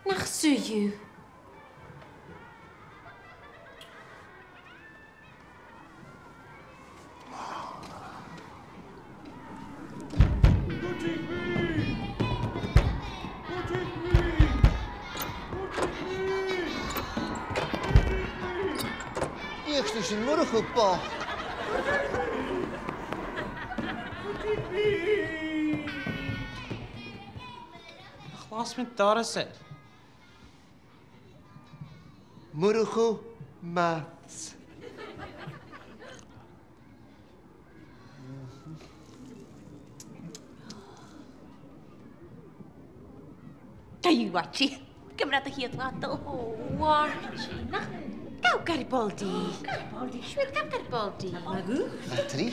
Nach suú. Is een morgenbal. Glas met daar is het. Morgen maats. Kayu watchi. Gymryd y hyd ladol. Watchi. Gaw Garibaldi. Garibaldi. Siwyd gaw Garibaldi. Drie.